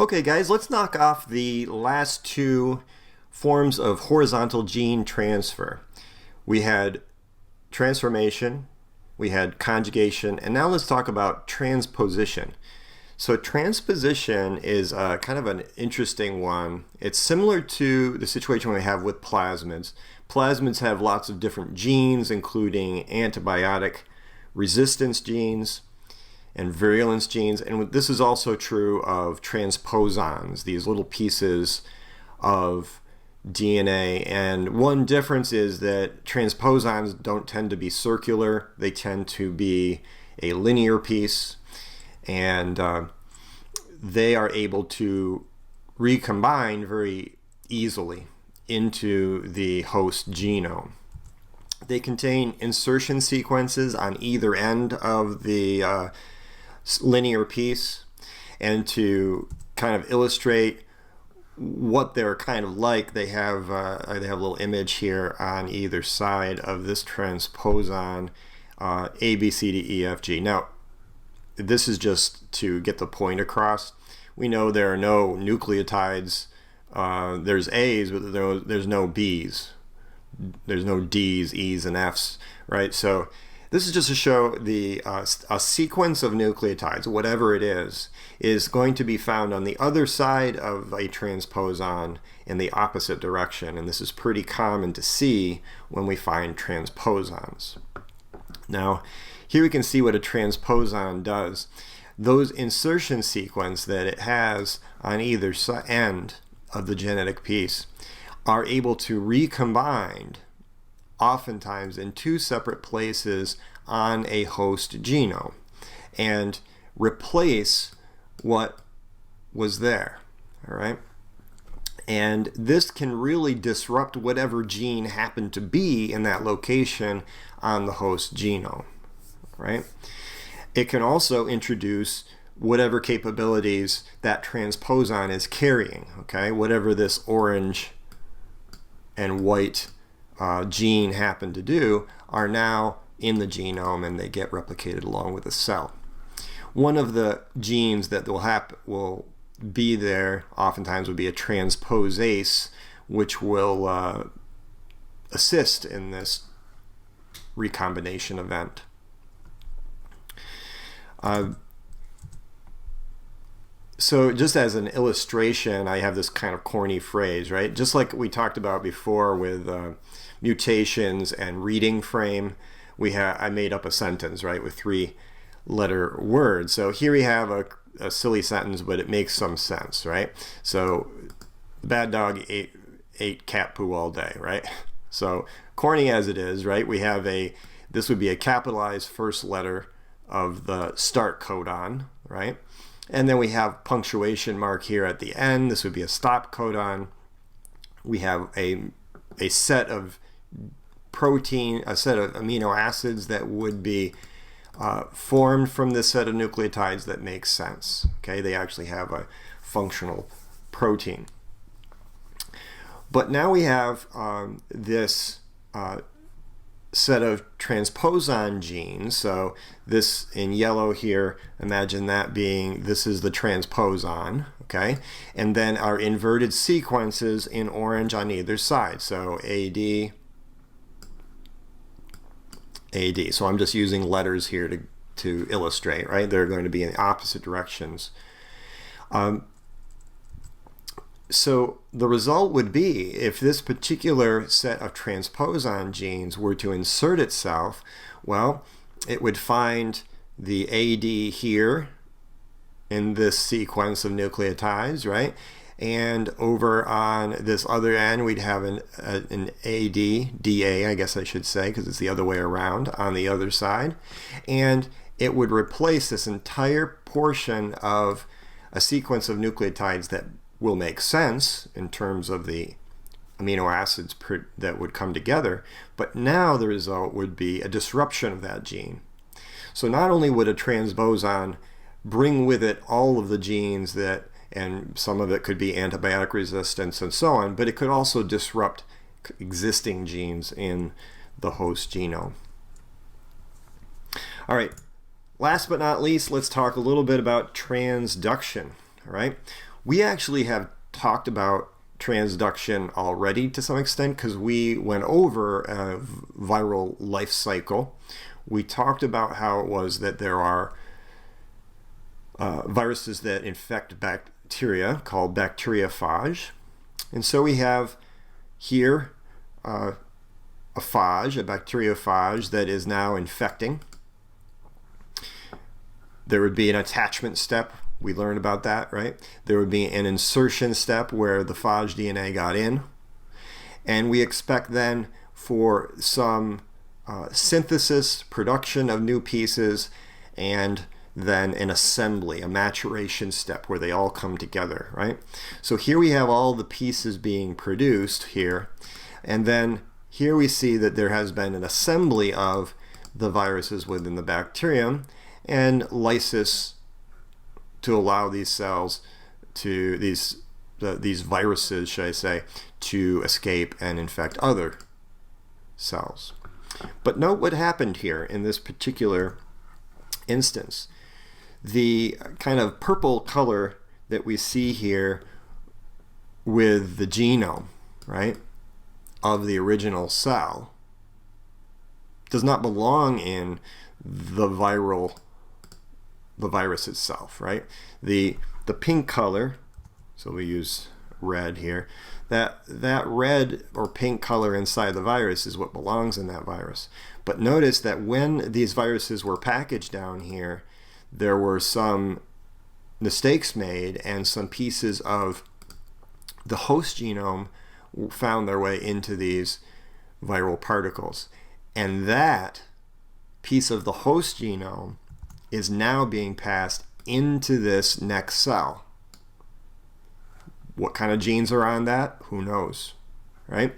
Okay, guys, let's knock off the last two forms of horizontal gene transfer. We had transformation, we had conjugation, and now let's talk about transposition. So transposition is kind of an interesting one. It's similar to the situation we have with plasmids. Plasmids have lots of different genes, including antibiotic resistance genes and virulence genes, and this is also true of transposons, these little pieces of DNA. And one difference is that transposons don't tend to be circular, they tend to be a linear piece, and they are able to recombine very easily into the host genome. They contain insertion sequences on either end of the linear piece, and to kind of illustrate what they're kind of like, they have a little image here on either side of this transposon, A, B, C, D, E, F, G. Now, this is just to get the point across. We know there are no nucleotides. There's A's, but there's no B's. There's no D's, E's, and F's, right? So this is just to show the a sequence of nucleotides, whatever it is going to be found on the other side of a transposon in the opposite direction. And this is pretty common to see when we find transposons. Now, here we can see what a transposon does. Those insertion sequence that it has on either end of the genetic piece are able to recombine oftentimes in two separate places on a host genome and replace what was there. All right, and this can really disrupt whatever gene happened to be in that location on the host genome. Right, it can also introduce whatever capabilities that transposon is carrying. Okay, whatever this orange and white gene happen to do are now in the genome, and they get replicated along with the cell. One of the genes that will be there oftentimes would be a transposase, which will assist in this recombination event. So just as an illustration, I have this kind of corny phrase, right? Just like we talked about before with mutations and reading frame, I made up a sentence, right, with 3-letter words. So here we have a silly sentence, but it makes some sense, right? So the bad dog ate cat poo all day, right? So corny as it is, right, we have this would be a capitalized first letter of the start codon, right? And then we have punctuation mark here at the end. This would be a stop codon. We have a set of a set of amino acids that would be formed from this set of nucleotides that makes sense. Okay, they actually have a functional protein. But now we have this set of transposon genes. So this in yellow here, imagine that being, this is the transposon, okay? And then our inverted sequences in orange on either side. So AD, AD. So I'm just using letters here to illustrate, right? They're going to be in opposite directions. So the result would be, if this particular set of transposon genes were to insert itself, well, it would find the AD here in this sequence of nucleotides, right? And over on this other end, we'd have an AD, DA, I guess I should say, because it's the other way around on the other side. And it would replace this entire portion of a sequence of nucleotides that will make sense in terms of the amino acids that would come together, but now the result would be a disruption of that gene. So not only would a transposon bring with it all of the genes and some of it could be antibiotic resistance and so on, but it could also disrupt existing genes in the host genome. All right, last but not least, let's talk a little bit about transduction. all right? We actually have talked about transduction already to some extent because we went over a viral life cycle. We talked about how it was that there are viruses that infect bacteria called bacteriophage. And so we have here a phage, a bacteriophage that is now infecting. There would be an attachment step. We learned about that, right? There would be an insertion step where the phage DNA got in. And we expect then for some synthesis, production of new pieces, and then an assembly, a maturation step where they all come together, right? So here we have all the pieces being produced here. And then here we see that there has been an assembly of the viruses within the bacterium and lysis to allow these cells to, these viruses, should I say, to escape and infect other cells. But note what happened here in this particular instance. The kind of purple color that we see here with the genome, right, of the original cell does not belong in the virus itself, right? The pink color, so we use red here, that red or pink color inside the virus is what belongs in that virus. But notice that when these viruses were packaged down here, there were some mistakes made and some pieces of the host genome found their way into these viral particles. And that piece of the host genome is now being passed into this next cell. What kind of genes are on that? Who knows, right?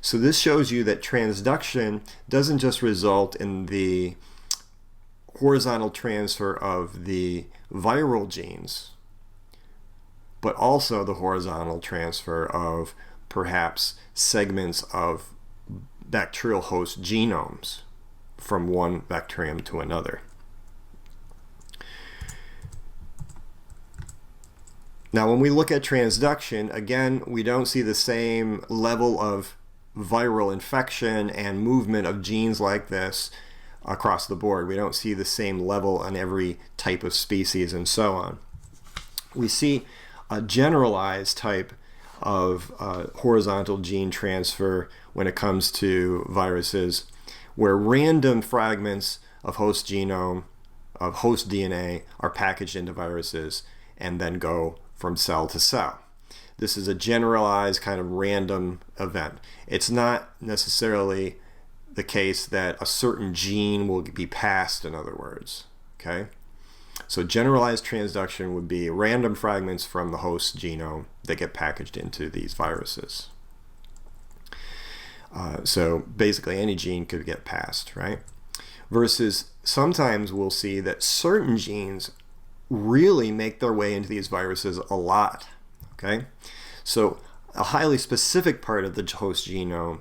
So this shows you that transduction doesn't just result in the horizontal transfer of the viral genes, but also the horizontal transfer of perhaps segments of bacterial host genomes from one bacterium to another. Now, when we look at transduction, again, we don't see the same level of viral infection and movement of genes like this across the board. We don't see the same level on every type of species and so on. We see a generalized type of horizontal gene transfer when it comes to viruses, where random fragments of host genome, of host DNA, are packaged into viruses and then go from cell to cell. This is a generalized kind of random event. It's not necessarily the case that a certain gene will be passed, in other words, okay? So generalized transduction would be random fragments from the host genome that get packaged into these viruses. So basically any gene could get passed, right? Versus sometimes we'll see that certain genes really make their way into these viruses a lot, okay? So a highly specific part of the host genome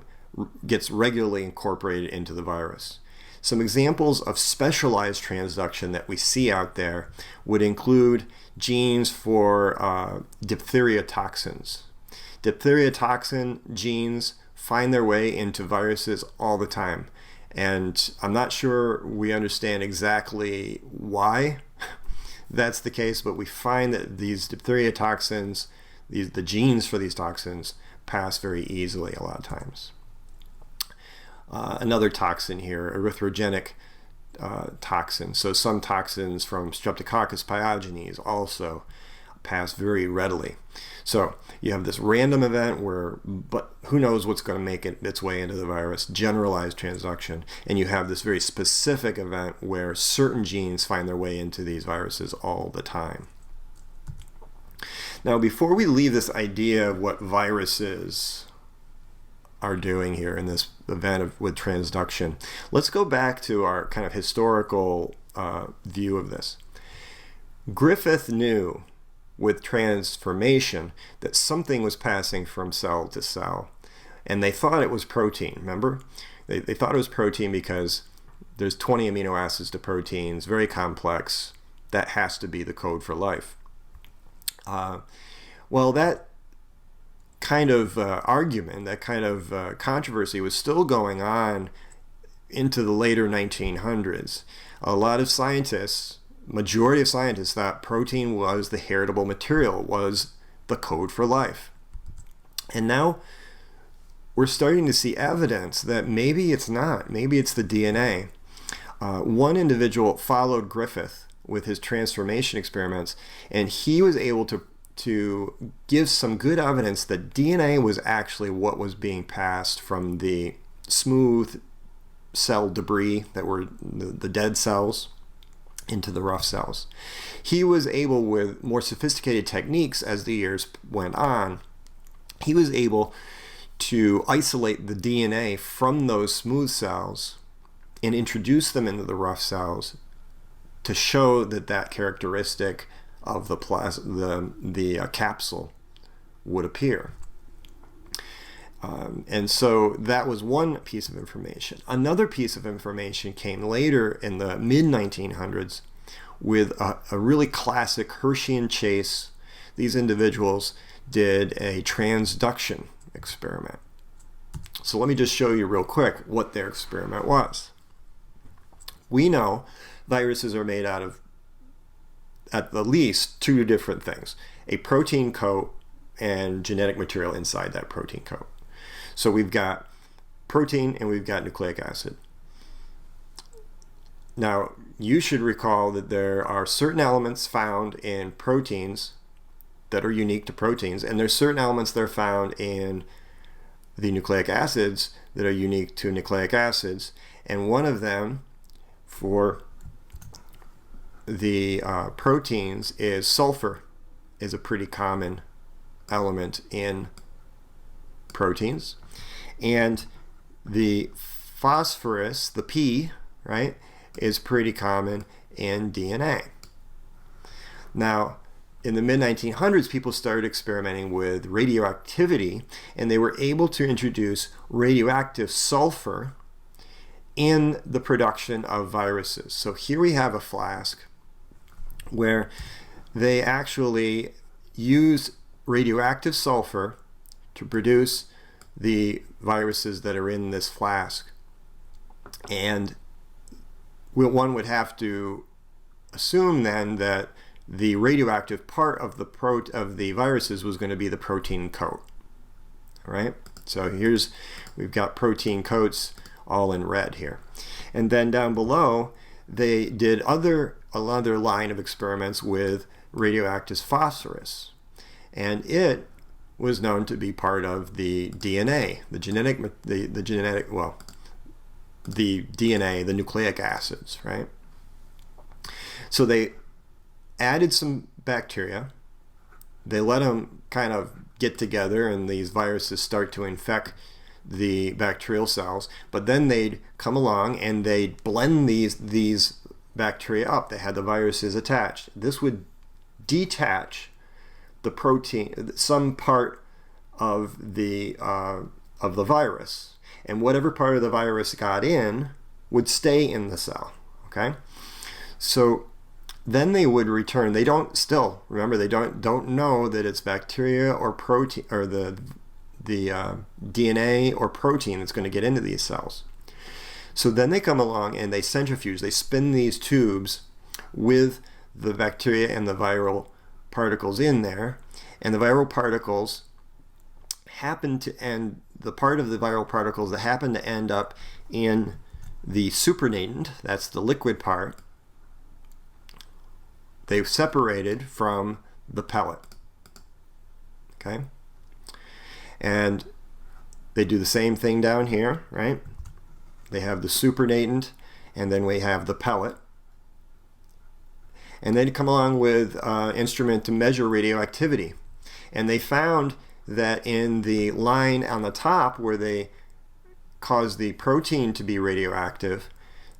gets regularly incorporated into the virus. Some examples of specialized transduction that we see out there would include genes for diphtheria toxins. Diphtheria toxin genes find their way into viruses all the time. And I'm not sure we understand exactly why that's the case, but we find that these diphtheria toxins, the genes for these toxins, pass very easily a lot of times. Another toxin here, erythrogenic toxin. So some toxins from Streptococcus pyogenes also pass very readily. So you have this random event but who knows what's going to make its way into the virus, generalized transduction, and you have this very specific event where certain genes find their way into these viruses all the time. Now, before we leave this idea of what viruses are doing here in this event with transduction, let's go back to our kind of historical view of this. Griffith knew with transformation that something was passing from cell to cell, and they thought it was protein. Remember, they thought it was protein because there's 20 amino acids to proteins, very complex. That has to be the code for life. Well, that kind of argument, that kind of controversy was still going on into the later 1900s. A lot of scientists, majority of scientists, thought protein was the heritable material, was the code for life. And now we're starting to see evidence that maybe it's not. Maybe it's the DNA. One individual followed Griffith with his transformation experiments, and he was able to give some good evidence that DNA was actually what was being passed from the smooth cell debris that were the dead cells into the rough cells. He was able, with more sophisticated techniques as the years went on, he was able to isolate the DNA from those smooth cells and introduce them into the rough cells to show that characteristic of the capsule would appear. And so that was one piece of information. Another piece of information came later in the mid-1900s with a really classic Hershey chase. These individuals did a transduction experiment. So let me just show you real quick what their experiment was. We know viruses are made out of at the least two different things: a protein coat and genetic material inside that protein coat. So we've got protein and we've got nucleic acid. Now, you should recall that there are certain elements found in proteins that are unique to proteins, and there's certain elements that are found in the nucleic acids that are unique to nucleic acids. And one of them for the proteins is sulfur, is a pretty common element in proteins. And the phosphorus, the P, right, is pretty common in DNA. Now, in the mid-1900s, people started experimenting with radioactivity, and they were able to introduce radioactive sulfur in the production of viruses. So here we have a flask where they actually use radioactive sulfur to produce the viruses that are in this flask. And one would have to assume then that the radioactive part of the viruses was going to be the protein coat. All right? So we've got protein coats all in red here. And then down below, they did another line of experiments with radioactive phosphorus. And it was known to be part of the DNA, the DNA, the nucleic acids, right? So they added some bacteria. They let them kind of get together, and these viruses start to infect the bacterial cells. But then they'd come along and they'd blend these bacteria up. They had the viruses attached. This would detach the protein, some part of the virus, and whatever part of the virus got in would stay in the cell. Okay, so then they would return. They don't know that it's bacteria or protein, or the DNA or protein that's going to get into these cells. So then they come along and they centrifuge. They spin these tubes with the bacteria and the viral particles in there, and the viral particles the part of the viral particles that happen to end up in the supernatant, that's the liquid part, they've separated from the pellet. Okay? And they do the same thing down here, right? They have the supernatant, and then we have the pellet. And then come along with an instrument to measure radioactivity. And they found that in the line on the top where they caused the protein to be radioactive,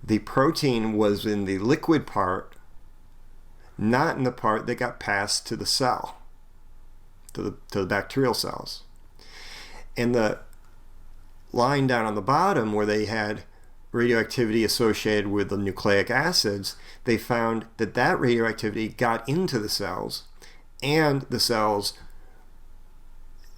the protein was in the liquid part, not in the part that got passed to the cell, to the bacterial cells. And the line down on the bottom where they had radioactivity associated with the nucleic acids, they found that radioactivity got into the cells and the cells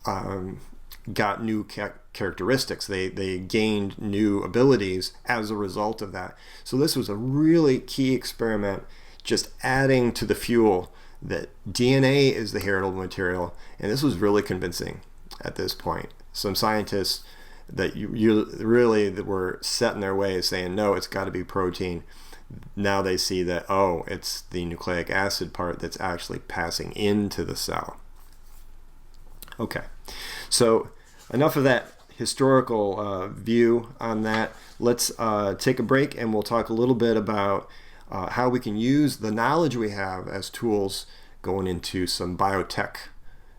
got new characteristics. They gained new abilities as a result of that. So this was a really key experiment, just adding to the fuel that DNA is the heritable material, and this was really convincing at this point. Some scientists that you really were set in their ways saying, no, it's got to be protein. Now they see that, oh, it's the nucleic acid part that's actually passing into the cell. Okay, so enough of that historical view on that. Let's take a break, and we'll talk a little bit about how we can use the knowledge we have as tools going into some biotech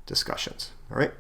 discussions. All right.